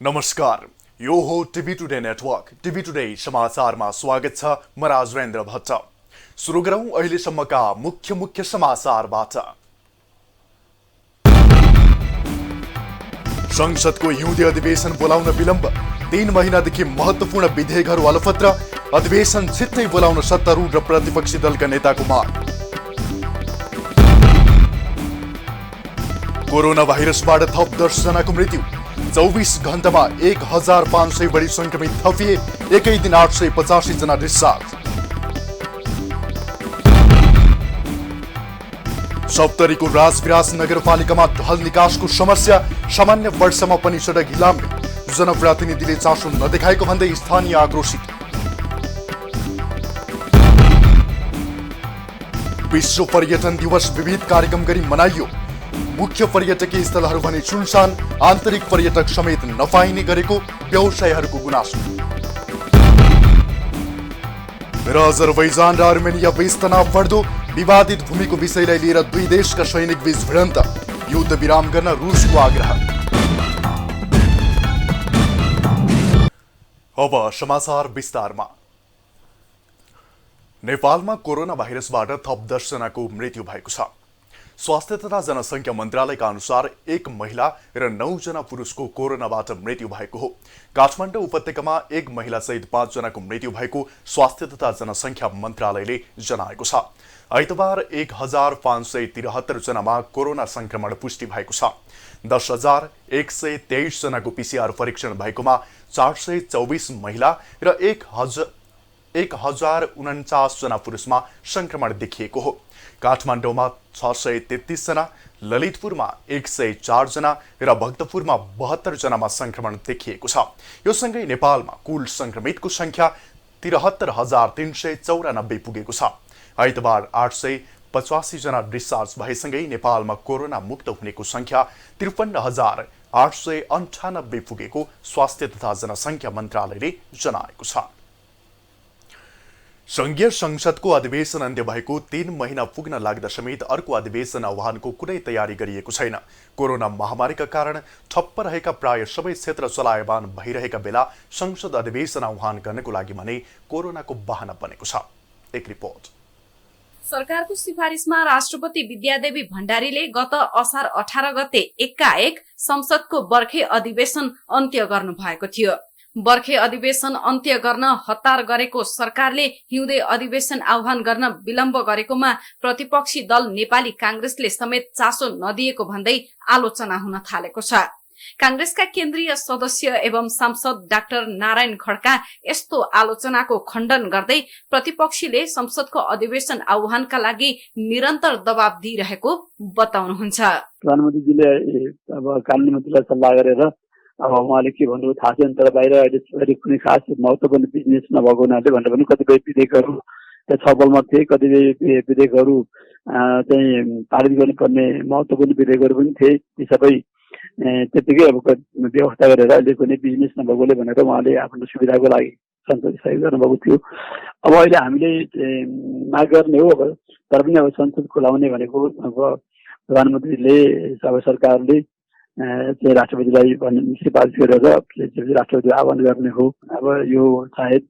नमस्कार, यो हो TV today network. TV today समाचारमा स्वागत छ। म राजेन्द्र भट्ट। सुरु गरौं अहिलेसम्मका मुख्य समाचारबाट। संसदको हिउँदे अधिवेशन बोलाउन विलम्ब, 3 महिनादेखि महत्वपूर्ण विधेयकहरू अलपत्र, अधिवेशन छिट्टै बोलाउन सत्तारूढ र प्रतिपक्षी दलका नेताको माग। कोरोना भाइरसबाट थप 10 जनाको मृत्यु, 24 घण्टामा 1500 बढी संक्रमित थपिए, एकै दिन 885 जना डिस्चार्ज। सप्तरीको राजविराज नगरपालिकामा ढल निकासको समस्या, सामान्य वर्षमा पनि सडक हिलाम्ने, जनप्रतिनिधिले चासो नदेखाएको भन्दै स्थानीय आक्रोशित। विश्व पर्यटन दिवस विविध कार्यक्रम गरी मनाइयो, मुख्य पर्यटकीय स्थलहरू भने सुनसान, आन्तरिक पर्यटक समेत नपाइने गरेको व्यवसायीहरूको गुनासो। र अजरबैजान र अर्मेनिया बीच तनाव बढ्दो, विवादित भूमिको विषयलाई लिएर दुई देशका सैनिक बीच भिडन्त, युद्ध विराम गर्न रुसको आग्रह। अब समाचार विस्तारमा। नेपालमा कोरोना भाइरसबाट थप 10 जनाको मृत्यु भएको छ। स्वास्थ्य तथा जनसङ्ख्या मन्त्रालयका अनुसार 1 महिला र 9 जना पुरुषको कोरोनाबाट मृत्यु भएको हो। काठमाडौँ उपत्यकामा 1 महिला सहित 5 जनाको मृत्यु भएको स्वास्थ्य तथा जनसङ्ख्या मन्त्रालयले जनाएको छ। आइतबार 1573 जनामा कोरोना संक्रमण पुष्टि भएको छ। 10,123 जनाको पीसीआर परीक्षण भएकोमा 424 महिला र 1049 जना पुरुषमा संक्रमण देखिएको हो। काठमाडौँमा 633 जना, ललितपुरमा 104 जना र भक्तपुरमा 72 जनामा संक्रमण देखिएको छ। यो सँगै नेपालमा कुल संक्रमितको संख्या 73,394 पुगेको छ। आइतबार 885 जना डिस्चार्ज भएसँगै नेपालमा कोरोना मुक्त हुनेको संख्या 53,898 पुगेको स्वास्थ्य तथा जनसङ्ख्या मन्त्रालयले जनाएको छ। संघीय संसदको अधिवेशन अन्त्य भएको 3 महिना पुग्न लाग्दा समेत अर्को अधिवेशन आह्वानको कुनै तयारी गरिएको छैन। कोरोना महामारीका कारण ठप्प रहेका प्राय सबै क्षेत्र चलायमान भइरहेका बेला संसद अधिवेशन आह्वान गर्नको लागि भने कोरोनाको बहाना बनेको छ। एक रिपोर्ट। सरकारको सिफारिसमा राष्ट्रपति विद्यादेवी भण्डारीले गत असार 18 गते एकाएक संसदको बर्खे अधिवेशन अन्त्य गर्नु भएको थियो। बर्खे अधिवेशन अन्त्य गर्न हतार गरेको सरकारले हिउँदे अधिवेशन आह्वान गर्न विलम्ब गरेकोमा प्रतिपक्षी दल नेपाली कांग्रेसले समेत चासो नदिएको भन्दै आलोचना हुन थालेको छ। कांग्रेसका केन्द्रीय सदस्य एवं सांसद डाक्टर नारायण खड्का यस्तो आलोचनाको खण्डन गर्दै प्रतिपक्षीले संसदको अधिवेशन आह्वानका लागि निरन्तर दबाब दिइरहेको बताउनुहुन्छ। प्रधानमन्त्रीजीले अब कानुनी मन्त्रीलाई सल्लाह गरेर अब उहाँले के भन्नु थाहा छैन, तर बाहिर अहिले कुनै खास महत्त्वपूर्ण बिजनेस नभएको हुनाले भनेर पनि कतिपय विधेयकहरू त्यहाँ छलफलमा थिए, कतिपय विधेयकहरू चाहिँ पारित गर्नुपर्ने महत्त्वपूर्ण विधेयकहरू पनि थिए। ती सबै त्यतिकै अब व्यवस्था गरेर अहिले कुनै बिजनेस नभएकोले भनेर उहाँले आफ्नो सुविधाको लागि संसद सहयोग गर्नुभएको थियो। अब अहिले हामीले माग गर्ने हो, अब तर पनि अब संसद खुलाउने भनेको अब प्रधानमन्त्रीले अब सरकारले चाहिँ राष्ट्रपतिलाई सिफारिस गरेर राष्ट्रपति आह्वान गर्ने हो। अब यो सायद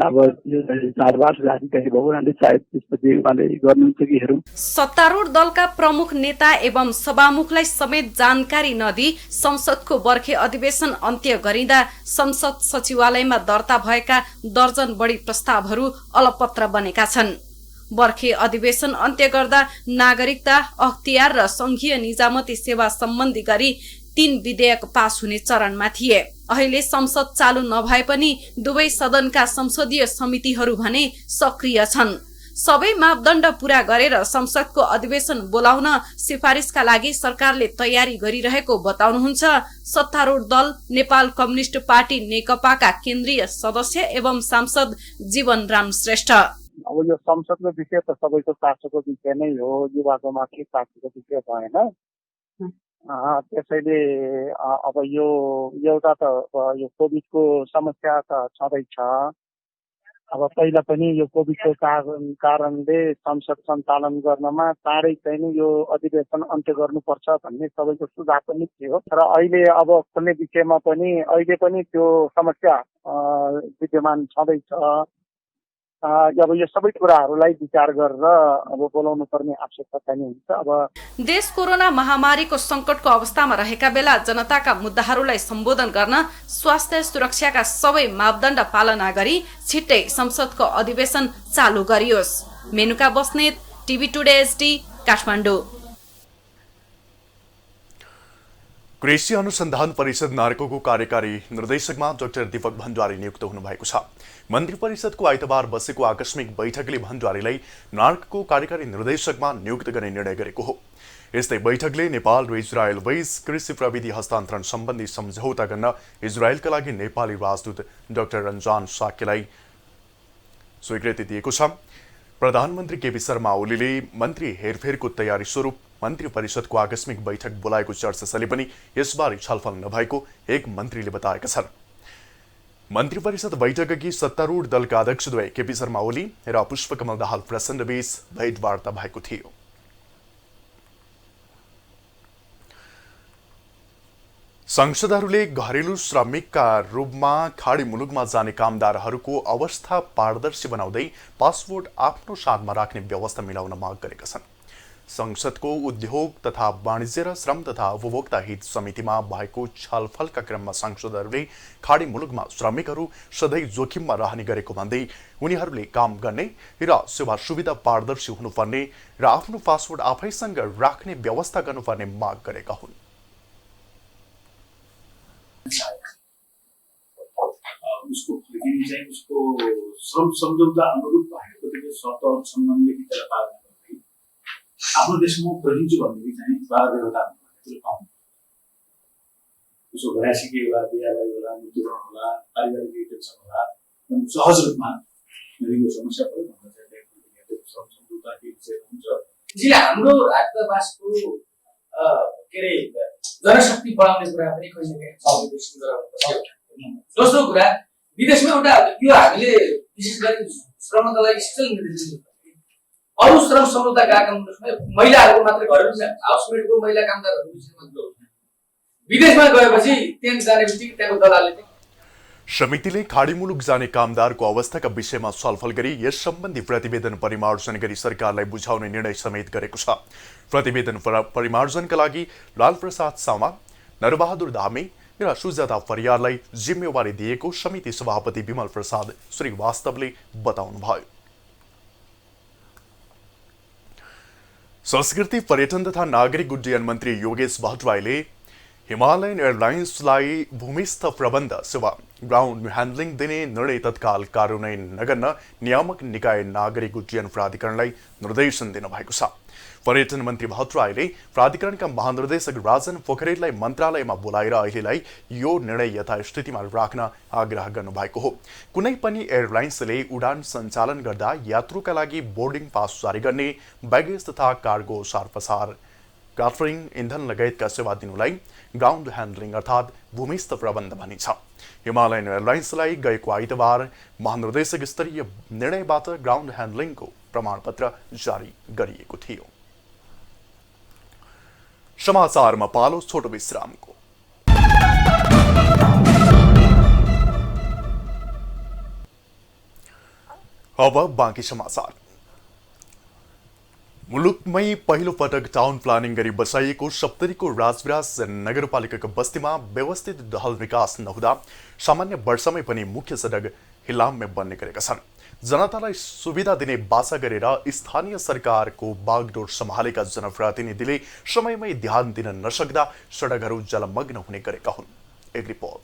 अब यो चाडबाड राजनीति भएको हुनाले सायद त्यसपछि उहाँले गर्नुहुन्छ कि हेरौँ। सत्तारूढ दलका प्रमुख नेता एवं सभामुखलाई समेत जानकारी नदिई संसदको बर्खे अधिवेशन अन्त्य गरिँदा संसद सचिवालयमा दर्ता भएका दर्जन बढी प्रस्तावहरू अलपत्र बनेका छन्। बर्खे अधिवेशन अन्त्य गर्दा नागरिकता, अख्तियार र संघीय निजामती सेवा सम्बन्धी गरी 3 विधेयक पास हुने चरणमा थिए। अहिले संसद चालु नभए पनि दुवै सदनका संसदीय समितिहरू भने सक्रिय छन्। सबै मापदण्ड पूरा गरेर संसदको अधिवेशन बोलाउन सिफारिसका लागि सरकारले तयारी गरिरहेको बताउनुहुन्छ सत्तारूढ दल नेपाल कम्युनिस्ट पार्टी नेकपाका केन्द्रीय सदस्य एवं सांसद जीवन राम श्रेष्ठ। अब यो संसदको विषय त सबैको चासोको विषय नै हो, युवाकोमा के चासोको विषय भएन। त्यसैले अब यो एउटा त यो कोभिडको समस्या त छँदैछ, अब पहिला पनि यो कोभिडको कारणले संसद सञ्चालन गर्नमा चाँडै चाहिँ नि यो अधिवेशन अन्त्य गर्नुपर्छ भन्ने सबैको सुझाव पनि थियो। र अहिले अब खोल्ने विषयमा पनि अहिले पनि त्यो समस्या विद्यमान छँदैछ। अब यो सबै कुराहरूलाई विचार गरेर अब बोलाउनु पर्ने आवश्यकता पनि हुन्छ। अब देश कोरोना महामारीको संकटको अवस्थामा रहेका बेला जनताका मुद्दाहरूलाई सम्बोधन गर्न स्वास्थ्य सुरक्षाका सबै मापदण्ड पालना गरी छिट्टै संसदको अधिवेशन चालु गरियोस्। Menuka Basnet, TV today HD, Kathmandu. कृषि अनुसन्धान परिषद नार्कोको कार्यकारी निर्देशकमा डाक्टर दीपक भण्डारी नियुक्त हुनुभएको छ। मन्त्री परिषदको आइतबार बसेको आकस्मिक बैठकले भण्डारीलाई नार्कको कार्यकारी निर्देशकमा नियुक्त गर्ने निर्णय गरेको हो। यस्तै बैठकले नेपाल र इजरायल बीच कृषि प्रविधि हस्तान्तरण सम्बन्धी सम्झौता गर्न इजरायलका लागि नेपाली राजदूत डाक्टर रञ्जन साक्यलाई स्वीकृति दिएको छ। प्रधानमन्त्री केपी शर्मा ओलीले मन्त्री हेरफेरको तयारी स्वरूप मन्त्री परिषदको आकस्मिक बैठक बोलाएको चर्चा चले पनि यसबारे छलफल नभएको एक मन्त्रीले बताएका छन्। मन्त्री परिषद बैठकअघि सत्तारूढ दलका अध्यक्षद्वय केपी शर्मा ओली र पुष्पकमल दाहाल प्रचण्डबीच भेटवार्ता भएको थियो। सांसदहरूले घरेलु श्रमिकका रूपमा खाडी मुलुकमा जाने कामदारहरूको अवस्था पारदर्शी बनाउँदै पासपोर्ट आफ्नो साथमा राख्ने व्यवस्था मिलाउन माग गरेका छन्। संसदको उद्योग तथा वाणिज्य र श्रम तथा उपभोक्ता हित समितिमा भएको छलफलका क्रममा सांसदहरूले खाडी मुलुकमा श्रमिकहरू सधैँ जोखिममा रहने गरेको भन्दै उनीहरूले काम गर्ने र सेवा सुविधा पारदर्शी हुनुपर्ने र आफ्नो पासपोर्ट आफैसँग राख्ने व्यवस्था गर्नुपर्ने माग गरेका हुन्। उसको फर्किने चाहिँ उसको श्रम सम्झौता अनुरूप भएको त्यो शर्तहरू सम्बन्धी त्यसलाई पालना गर्दै आफ्नो देशमा फर्किन्छु भन्ने चाहिँ बाह्र व्यवहार भन्ने पाउनु। उसको घरासी के होला, बिहालाई होला, मृत्युकरण होला, पारिवारिक टेन्सन होला, सहज रूपमा यो समस्या पऱ्यो भन्दा चाहिँ श्रम सम्झौता के विषय हुन्छ। जिल्ला हाम्रो राजदूतावासको के अरे जनशक्ति बढाउने कुरा पनि कहिले न कहिले सबै गराउनुपर्छ। दोस्रो कुरा विदेशमा एउटा यो हामीले विशेष गरी श्रमका लागि स्किल निर्देशन अरू श्रम सम्झौता गएका महिलाहरूको मात्रै घरेलु हाउसमेटको महिला कामदारहरूको विषयमा विदेशमा गएपछि त्यहाँ जाने बित्तिकै त्यहाँको दलालले समितिले खाडी मुलुक जाने कामदारको अवस्थाका विषयमा छलफल गरी यस सम्बन्धी प्रतिवेदन परिमार्जन गरी सरकारलाई बुझाउने निर्णय समेत गरेको छ। प्रतिवेदन परिमार्जनका लागि लालप्रसाद सामा, नरबहादुर धामी र सुजाता परियारलाई जिम्मेवारी दिएको समिति सभापति विमल प्रसाद श्रीवास्तवले बताउनुभयो। संस्कृति पर्यटन तथा नागरिक उड्डयन मन्त्री योगेश भट्टराईले हिमालयन एयरलाइन्सलाई भूमिस्थ प्रबन्ध सेवा ग्राउन्ड ह्यान्डलिङ दिने निर्णय तत्काल कार्यान्वयन नगर्न नियामक निकाय नागरिक उड्डयन प्राधिकरणलाई निर्देशन दिनुभएको छ। पर्यटन मन्त्री भट्टराईले प्राधिकरणका महानिर्देशक राजन पोखरेललाई मन्त्रालयमा बोलाएर अहिलेलाई यो निर्णय यथास्थितिमा राख्न आग्रह गर्नुभएको हो। कुनै पनि एयरलाइन्सले उडान सञ्चालन गर्दा यात्रुका लागि बोर्डिङ पास जारी गर्ने, ब्यागेज तथा कार्गो सारपसार, क्याटरिङ, इन्धन लगायतका सेवा दिनुलाई ग्राउन्ड ह्यान्डलिङ अर्थात् भूमिस्थ प्रबन्ध भनिन्छ। हिमालयन एयरलाइन्सलाई गएको आइतबार महानिर्देशक स्तरीय निर्णयबाट ग्राउन्ड ह्यान्डलिङको प्रमाणपत्र जारी गरिएको थियो। समाचारमा पालो छोटो विश्रामको। अब बाँकी समाचार। मुलुकमै पहिलो पटक टाउन प्लानिङ गरी बसाइएको सप्तरीको राजविराज नगरपालिकाको बस्तीमा व्यवस्थित ढल विकास नहुँदा सामान्य वर्षमै पनि मुख्य सडक हिलाममै बन्ने गरेका छन्। जनतालाई सुविधा दिने बाचा गरेर स्थानीय सरकारको बागडोर सम्हालेका जनप्रतिनिधिले समयमै ध्यान दिन नसक्दा सडकहरू जलमग्न हुने गरेका हुन्। एक रिपोर्ट।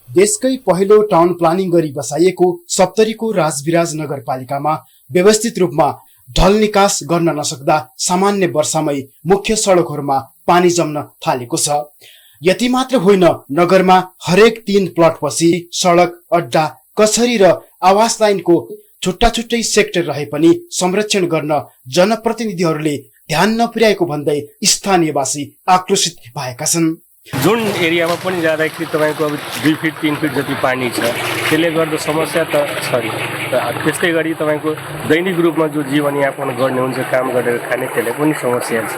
देशकै पहिलो टाउन प्लानिङ गरी बसाइएको सप्तरीको राजविराज नगरपालिकामा व्यवस्थित रूपमा ढल निकास गर्न नसक्दा सामान्य वर्षमै मुख्य सडकहरूमा पानी जम्न थालेको छ। यति मात्र होइन, नगरमा हरेक 3 प्लटपछि सडक, अड्डा, कचहरी र आवास लाइनको छुट्टा छुट्टै सेक्टर रहे पनि संरक्षण गर्न जनप्रतिनिधिहरूले ध्यान नपुर्याएको भन्दै स्थानीयवासी आक्रोशित भएका छन्। जुन एरियामा पनि जाँदाखेरि तपाईँको अब 2 फिट 3 फिट जति पानी छ, त्यसले गर्दा समस्या त छ नि। त्यस्तै गरी तपाईँको दैनिक रूपमा जो जीवनयापन गर्ने हुन्छ, काम गरेर खाने, त्यसले पनि समस्या छ।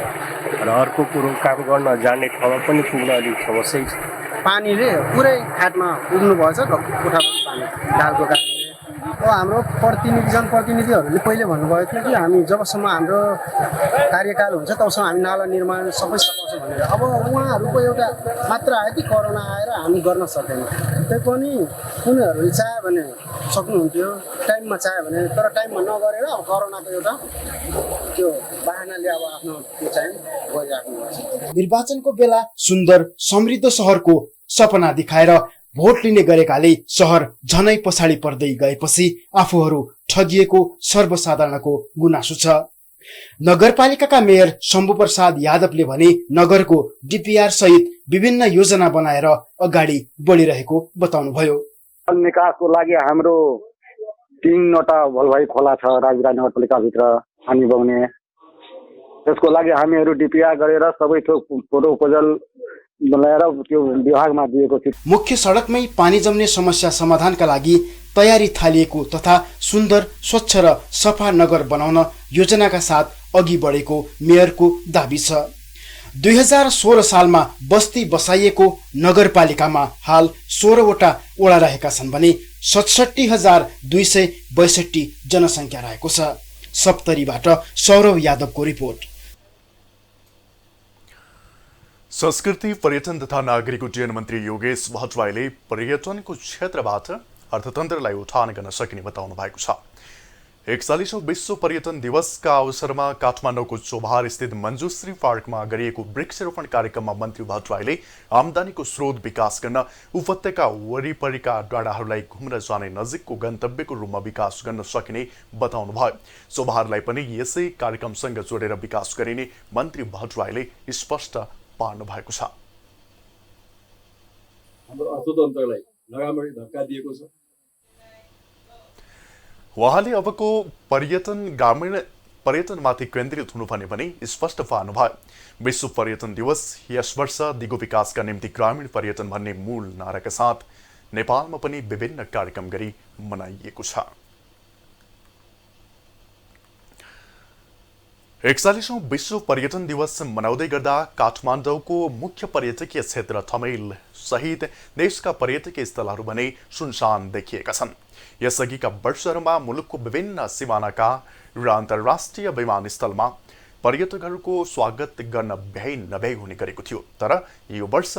र अर्को कुरो, काम गर्न जाने ठाउँमा पनि पुग्न अलिक समस्या छ। पानीले पुरै खाटमा पुग्नु भएछ, कोठाभरि पानी डालको कारणले। हाम्रो जनप्रतिनिधिहरूले पहिले भन्नुभएको थियो कि हामी जबसम्म हाम्रो कार्यकाल हुन्छ तबसम्म हामी नाला निर्माण सबै सकाउँछौँ भनेर। अब उहाँहरूको एउटा मात्र आयो कि कोरोना आएर हामी गर्न सकेनौँ। त्यही पनि उनीहरूले चाह्यो भने सक्नुहुन्थ्यो, टाइममा चाह्यो भने, तर टाइममा नगरेर अब कोरोनाको एउटा त्यो बाहनाले अब आफ्नो त्यो चाहिँ गरिराख्नु भएको छ। निर्वाचनको बेला सुन्दर समृद्ध सहरको सपना देखाएर भोट लिने गरेकाले सहर झनै पछाडि पर्दै गएपछि आफूहरू ठगिएको सर्वसाधारणको गुनासो छ। नगरपालिकाका मेयर शम्भु प्रसाद यादवले भने नगरको डिपिआर सहित विभिन्न योजना बनाएर अगाडि बढिरहेको बताउनुभयो। निकासको लागि हाम्रो 3वटा भलभाइ खोला छ राजविराज नगरपालिकाभित्र पानी बग्ने। त्यसको लागि हामीहरू डिपिआर गरेर सबै थोक प्रोपोजल बनाएर त्यो विभागमा दिएको थियो। मुख्य सडकमै पानी जम्ने समस्या समाधानका लागि तयारी थालिएको तथा सुन्दर, स्वच्छ र सफा नगर बनाउन योजनाका साथ अघि बढेको मेयरको दाबी छ। 2016 सालमा बस्ती बसाइएको नगरपालिकामा हाल 16वटा वडा रहेका छन् भने 67,262 जनसङ्ख्या रहेको छ। सप्तरीबाट सौरभ यादवको रिपोर्ट। संस्कृति, पर्यटन तथा नागरिक उड्डयन मन्त्री योगेश भट्टराईले पर्यटनको क्षेत्रबाट अर्थतन्त्रलाई उठान गर्न सकिने बताउनु भएको छ। 41औं विश्व पर्यटन दिवसका अवसरमा काठमाडौँको चोभार स्थित मञ्जुश्री पार्कमा गरिएको वृक्षारोपण कार्यक्रममा मन्त्री भट्टराईले आमदानीको स्रोत विकास गर्न उपत्यका वरिपरिका डाँडाहरूलाई घुम्न जाने नजिकको गन्तव्यको रूपमा विकास गर्न सकिने बताउनुभयो। चोभारलाई पनि यसै कार्यक्रमसँग जोडेर विकास गरिने मन्त्री भट्टराईले स्पष्ट पार्नु भएको छ। हाम्रो अर्थतन्त्रलाई लगातार धक्का दिएको छ। उहाँले अबको पर्यटन ग्रामीण पर्यटनमाथि केन्द्रित हुनुपर्ने पनि स्पष्ट पार्नुभयो। विश्व पर्यटन दिवस यस वर्ष दिगो विकासका निम्ति ग्रामीण पर्यटन भन्ने मूल नाराका साथ नेपालमा पनि विभिन्न कार्यक्रम गरी मनाइएको छ। 41औं विश्व पर्यटन दिवस मनाउँदै गर्दा काठमाडौँको मुख्य पर्यटकीय क्षेत्र ठमेल सहित देशका पर्यटकीय स्थलहरू भने सुनसान देखिएका छन्। यसअघिका वर्षहरूमा मुलुकको विभिन्न सिमानाका र अन्तर्राष्ट्रिय विमानस्थलमा पर्यटकहरूको स्वागत गर्न भ्याइ नभ्याइ हुने गरेको थियो। तर यो वर्ष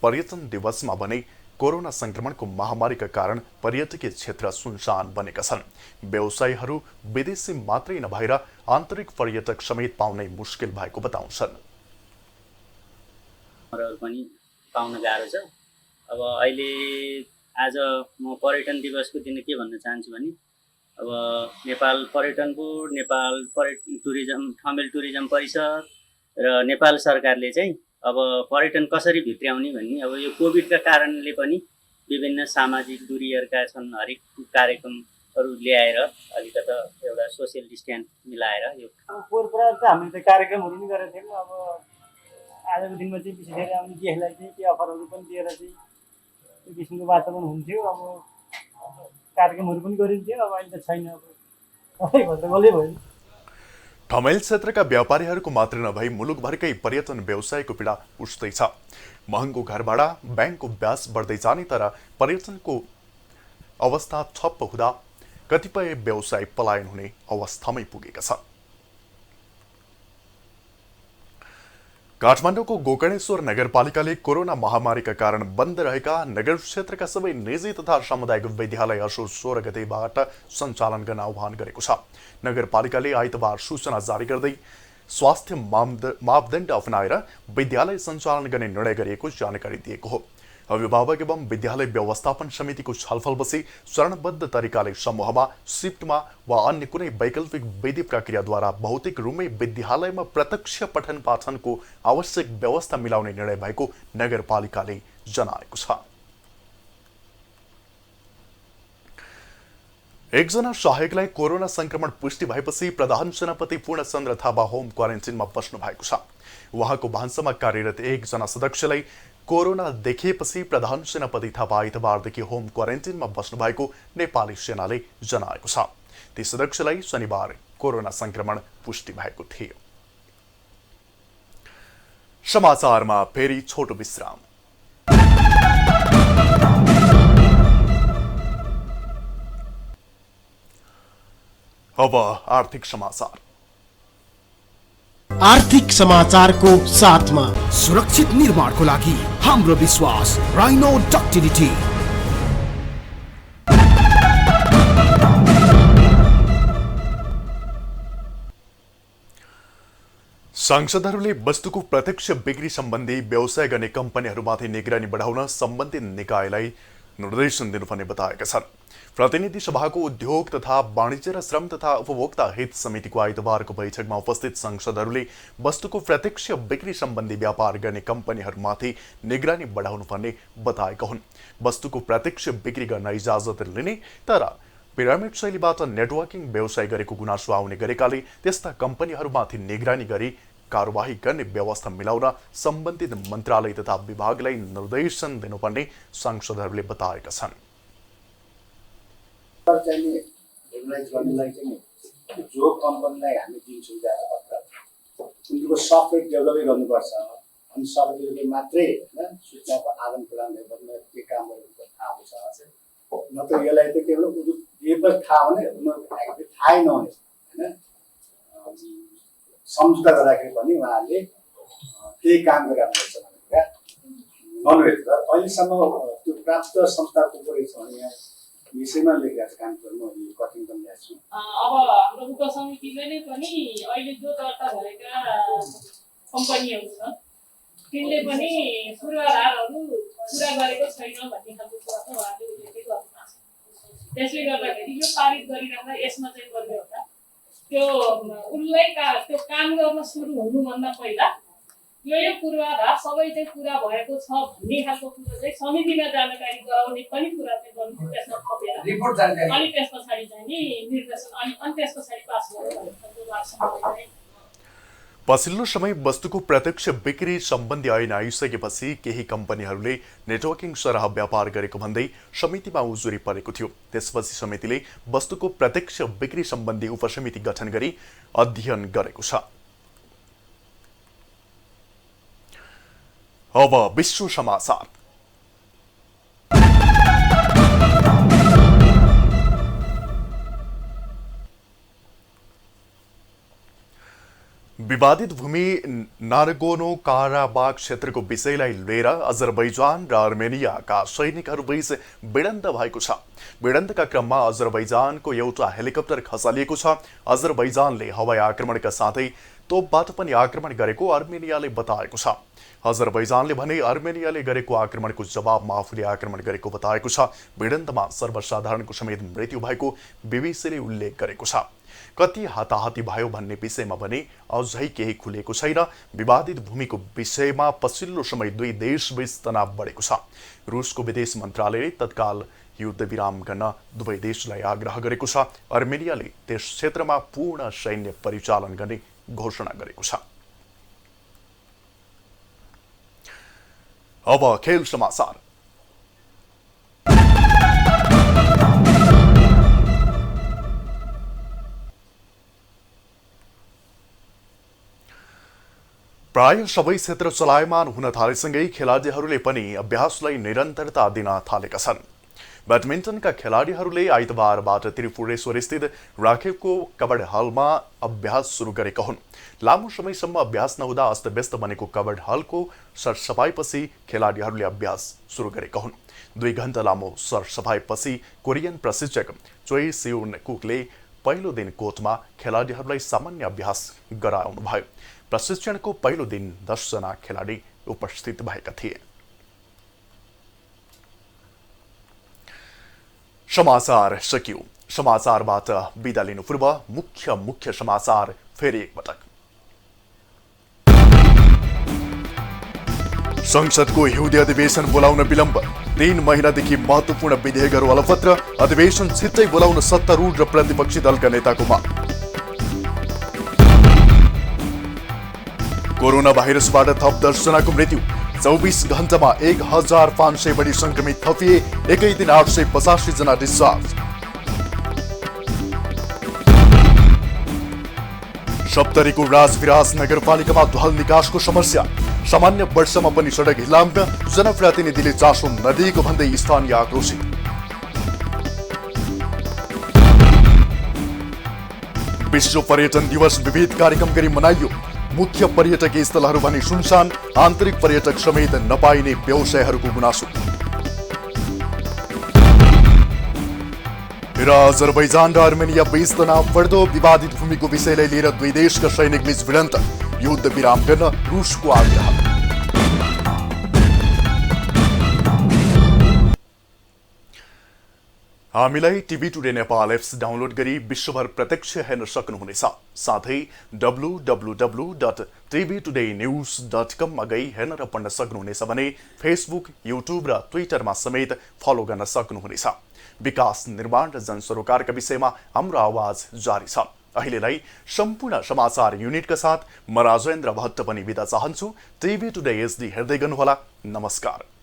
पर्यटन दिवसमा भने कोरोना संक्रमणको महामारीका कारण पर्यटकीय क्षेत्र सुनसान बनेका छन्। व्यवसायीहरू विदेशी मात्रै नभएर आन्तरिक पर्यटक समेत पाउनै मुस्किल भएको बताउँछन्। पनि पाउन गाह्रो छ। अब अहिले आज म पर्यटन दिवसको दिन के भन्न चाहन्छु भने अब नेपाल पर्यटन बोर्ड, नेपाल ठमेल टुरिज्म परिषद र नेपाल सरकारले चाहिँ अब पर्यटन कसरी भित्र्याउने भन्ने अब यो कोभिडका कारणले पनि विभिन्न सामाजिक दूरीहरूका छन्, हरेक कार्यक्रमहरू ल्याएर अलिकता एउटा सोसियल डिस्टेन्स मिलाएर यो पोहोर पुरा त हामीले त कार्यक्रमहरू पनि गरेका थियौँ। अब आजको दिनमा चाहिँ विशेष गरी आउने गेस्टलाई चाहिँ के अफरहरू पनि दिएर चाहिँ त्यो किसिमको वातावरण हुन्थ्यो। अब कार्यक्रमहरू पनि गरिन्थ्यो। अब अहिले त छैन। अब सबै भल्दै भयो। ठमेल क्षेत्रका व्यापारीहरूको मात्र नभई मुलुकभरकै पर्यटन व्यवसायको पीडा उठ्दैछ। महँगो घर भाडा, ब्याङ्कको ब्याज बढ्दै जाने तर पर्यटनको अवस्था ठप्प हुँदा कतिपय व्यवसाय पलायन हुने अवस्थामै पुगेका छन्। काठमाडौँको गोकर्णेश्वर नगरपालिकाले कोरोना महामारीका कारण बन्द रहेका नगर क्षेत्रका सबै निजी तथा सामुदायिक विद्यालय असोज 16 गतेबाट सञ्चालन गर्न आह्वान गरेको छ। नगरपालिकाले आइतबार सूचना जारी गर्दै स्वास्थ्य मापदण्ड अपनाएर विद्यालय सञ्चालन गर्ने निर्णय गरिएको जानकारी दिएको हो। अभिभावक एवं विद्यालय व्यवस्थापन समितिको छलफलपछि चरणबद्ध तरिकाले समूहमा, सिफ्टमा वा अन्य कुनै वैकल्पिक विधि प्रक्रियाद्वारा भौतिक रूपमै विद्यालयमा प्रत्यक्ष पठन पाठनको आवश्यक व्यवस्था मिलाउने निर्णय भएको नगरपालिकाले जनाएको छ। एकजना सहायकलाई कोरोना संक्रमण पुष्टि भएपछि प्रधान सेनापति पूर्णचन्द्र थापा होम क्वारेन्टिनमा बस्नु भएको छ। उहाँको भान्सामा कार्यरत एकजना सदस्यलाई कोरोना देखिएपछि प्रधान सेनापति थापा आइतबारदेखि होम क्वारेन्टिनमा बस्नु भएको नेपाली सेनाले जनाएको छ। ती सदस्यलाई शनिबार कोरोना संक्रमण पुष्टि भएको थियो। समाचारमा फेरि छोटो विश्राम। अब आर्थिक समाचार। आर्थिक समाचारको साथमा सुरक्षित निर्माणको लागि हाम्रो विश्वास Rhino.tdt। सांसदहरूले वस्तुको प्रत्यक्ष बिक्री सम्बन्धी व्यवसाय गर्ने कम्पनीहरूमाथि निगरानी बढाउन सम्बन्धित निकायलाई निर्देशन दिनुपर्ने बताएका छन्। प्रतिनिधि सभाको उद्योग तथा वाणिज्य र श्रम तथा उपभोक्ता हित समितिको आइतबारको बैठकमा उपस्थित सांसदहरूले वस्तुको प्रत्यक्ष बिक्री सम्बन्धी व्यापार गर्ने कम्पनीहरूमाथि निगरानी बढाउनुपर्ने बताएका हुन्। वस्तुको प्रत्यक्ष बिक्री गर्न इजाजत लिने तर पिरामिड शैलीबाट नेटवर्किङ व्यवसाय गरेको गुनासो आउने गरेकाले त्यस्ता कम्पनीहरूमाथि निगरानी गरी कारबाही गर्ने व्यवस्था मिलाउन सम्बन्धित मन्त्रालय तथा विभागलाई निर्देशन दिनुपर्ने सांसदहरूले बताएका छन्। जो कम्पनीलाई हामी दिन्छौँ उनीहरूको सफ्टवेयर डेभलपै गर्नुपर्छ अनि सफ्टवेयरले मात्रै होइन सूचनाको आदान प्रदान गर्ने के काम गरेको थाहा हुन्छ। नत्र यसलाई त के हो एक बार थाहा भने उनीहरूको थाहै नहुने होइन सम्झौता गर्दाखेरि पनि उहाँहरूले केही काम गरिरहेको भनेर भन्नुभएको छ। अहिलेसम्म त्यो प्राप्त संस्थाको परेको छ भने यहाँ विषयमा लेखेको छ काम गर्नु कठिन पनि ल्याएको छु। अब हाम्रो उपसमितिले नै पनि अहिले जो दर्ता भएका कम्पनीहरू छन् तिनले पनि पूर्वाधारहरू पुरा गरेको छैन भन्ने खालको कुरा त उहाँले उल्लेख गर्नु भएको छ। त्यसले गर्दाखेरि यो पारित गरिराख्दा यसमा चाहिँ गर्ने होला त्यो उनलाई त्यो काम गर्न सुरु हुनुभन्दा पहिला यो पूर्वाधार सबै चाहिँ पुरा भएको छ भन्ने खालको कुरो चाहिँ समितिमा जानकारी गराउने पनि कुरा चाहिँ गर्नु त्यसमा थपेर रिपोर्ट जानकारी अनि त्यस पछाडि चाहिँ नि निर्देशन अनि त्यस पछाडि पास गर्नु। पछिल्लो समय वस्तुको प्रत्यक्ष बिक्री सम्बन्धी ऐन आइसकेपछि केही कम्पनीहरूले नेटवर्किङ सरह व्यापार गरेको भन्दै समितिमा उजुरी परेको थियो। त्यसपछि समितिले वस्तुको प्रत्यक्ष बिक्री सम्बन्धी उपसमिति गठन गरी अध्ययन गरेको छ। अब विश्व समाचार। विवादित भूमि नागोर्नो काराबाख क्षेत्रको विषयलाई लिएर अजरबैजान र अर्मेनियाका सैनिकहरूबीच भिडन्त भएको छ। भिडन्तका क्रममा अजरबैजानको एउटा हेलिकप्टर खसालिएको छ। अजरबैजानले हवाई आक्रमणका साथै तोपबाट पनि आक्रमण गरेको अर्मेनियाले बताएको छ। अजरबैजानले भने अर्मेनियाले गरेको आक्रमणको जवाबमा आफूले आक्रमण गरेको बताएको छ। भिडन्तमा सर्वसाधारणको समेत मृत्यु भएको बीबीसीले उल्लेख गरेको छ। कति हाताहाती भयो भन्ने विषयमा भने अझै केही खुलेको छैन। विवादित भूमिको विषयमा पछिल्लो समय दुई देशबीच तनाव बढेको छ। रुसको विदेश मन्त्रालयले तत्काल युद्ध विराम गर्न दुवै देशलाई आग्रह गरेको छ। अर्मेनियाले त्यस क्षेत्रमा पूर्ण सैन्य परिचालन गर्ने घोषणा गरेको छ। अब खेल समाचार। प्राय सबै क्षेत्र चलायमान हुन थालेसँगै खेलाडीहरूले पनि अभ्यासलाई निरन्तरता दिन थालेका छन्। ब्याडमिन्टनका खेलाडीहरूले आइतबारबाट त्रिपुरेश्वर स्थित राखेको कबड हलमा अभ्यास सुरु गरेका हुन्। लामो समयसम्म अभ्यास नहुँदा अस्तव्यस्त बनेको कबड हलको सरसफाइपछि खेलाडीहरूले अभ्यास सुरु गरेका हुन्। 2 घण्टा लामो सरसफाइपछि कोरियन प्रशिक्षक चोइ सिउन कुकले पहिलो दिन कोर्टमा खेलाडीहरूलाई सामान्य अभ्यास गराउनुभयो। प्रशिक्षणको पहिलो दिन 10 जना खेलाडी उपस्थित भएका थिए। समाचार सकियो। समाचारबाट बिदा लिनु पूर्व मुख्य समाचार फेरि एकपटक। संसदको हिउँदे अधिवेशन बोलाउन विलम्ब। 3 महिनादेखि महत्वपूर्ण विधेयकहरू अलपत्र। अधिवेशन छिट्टै बोलाउन सत्तारूढ र प्रतिपक्षी दलका नेताको माग। कोरोना भाइरसबाट थप 10 जनाको मृत्यु। 24 घण्टामा 1500 बढी संक्रमित थपिए, एकै दिन 885 जना डिस्चार्ज। सप्तरीको राजविराज नगरपालिकामा ढल निकासको समस्या। सामान्य वर्षमा पनि सडक हिलाम्न जनप्रतिनिधिले चासो नदिएको भन्दै स्थानीय आक्रोशित। विश्व पर्यटन दिवस विविध कार्यक्रम गरी मनाइयो। मुख्य पर्यटकीय स्थलहरू भने सुनसान, आन्तरिक पर्यटक समेत नपाइने व्यवसायहरूको गुनासो। र अजरबैजान र अर्मेनिया बीच तनाव बढ्दो, विवादित भूमिको विषयलाई लिएर दुई देशका सैनिक बीच भिडन्त, युद्ध विराम गर्न रुसको आग्रह। हामीलाई TV today Nepal apps download गरी विश्वभर प्रत्यक्ष हेर्न सक्नुहुनेछ। साथै www.tvtoday.news.com मा गई हेर्न र पढ्न सक्नुहुनेछ भने फेसबुक, युट्युब र ट्विटरमा समेत फलो गर्न सक्नुहुनेछ। विकास, निर्माण र जनसरोकारका विषयमा हाम्रो आवाज जारी छ। अहिलेलाई सम्पूर्ण समाचार युनिटका साथ म राजेन्द्र भट्ट पनि बिदा चाहन्छु। टिभी टुडे एचडी हेर्दै गर्नुहोला। नमस्कार।